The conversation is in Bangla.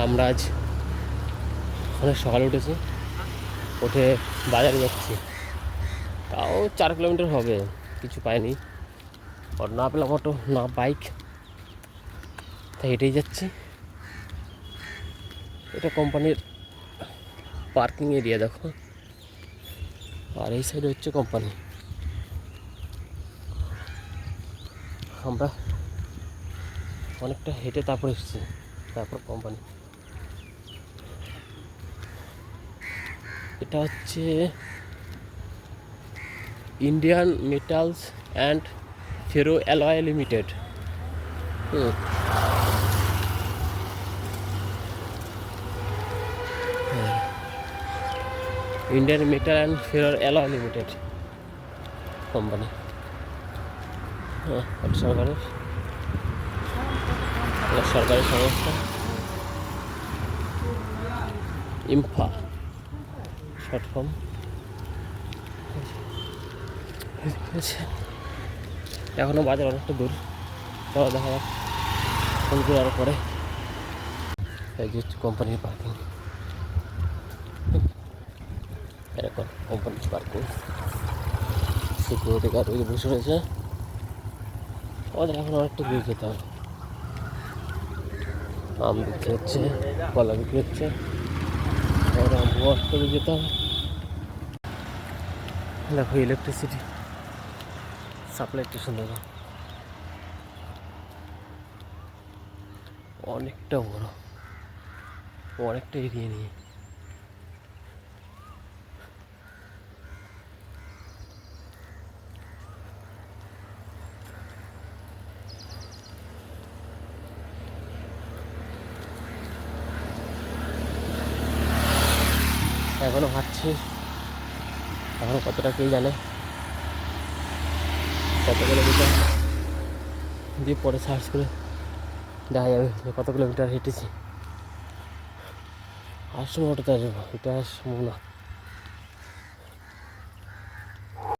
আমরা আজ অনেক সকালে উঠেছি, উঠে বাজারে যাচ্ছি। তাও 4 কিলোমিটার হবে, কিছু পাইনি। অটো না পেলাম, অটো না বাইক, তাই হেঁটেই যাচ্ছি। এটা কোম্পানির পার্কিং এরিয়া দেখো, আর এই সাইডে হচ্ছে কোম্পানি। আমরা অনেকটা হেঁটে তারপর এসেছি, তারপর কোম্পানি। এটা হচ্ছে Indian metals and ferro alloy limited. Indian metal and ferro alloy limited company. সরকারের সরকারি সংস্থা, ইম্ফা শর্ট ফর্ম। এখনও বাজার অনেকটা দূর, চলো দেখা যাক ফোন করে আরও পরে। এই যে কোম্পানির পার্কিং, এরকম কোম্পানির পার্কিং। সিকিউরিটি গার্ড ওই বসে রয়েছে। আমাদের এখন অনেকটা দূর যেতে হবে। আম বিক্রি হচ্ছে, কলা বিক্রি হচ্ছে, করে যেতে হবে। দেখো ইলেকট্রিসিটি সাপ্লাই একটু সুন্দর, অনেকটা বড়, অনেকটা এরিয়া নিয়ে। এখনো ভাবছি এখনো কতটা কে জানে, কত কিলোমিটার দিয়ে পরে সার্চ করে দেখা যাবে যে কত কিলোমিটার হেঁটেছি। আর সময় ওটাতে আসবো, এটা সম্ভব না।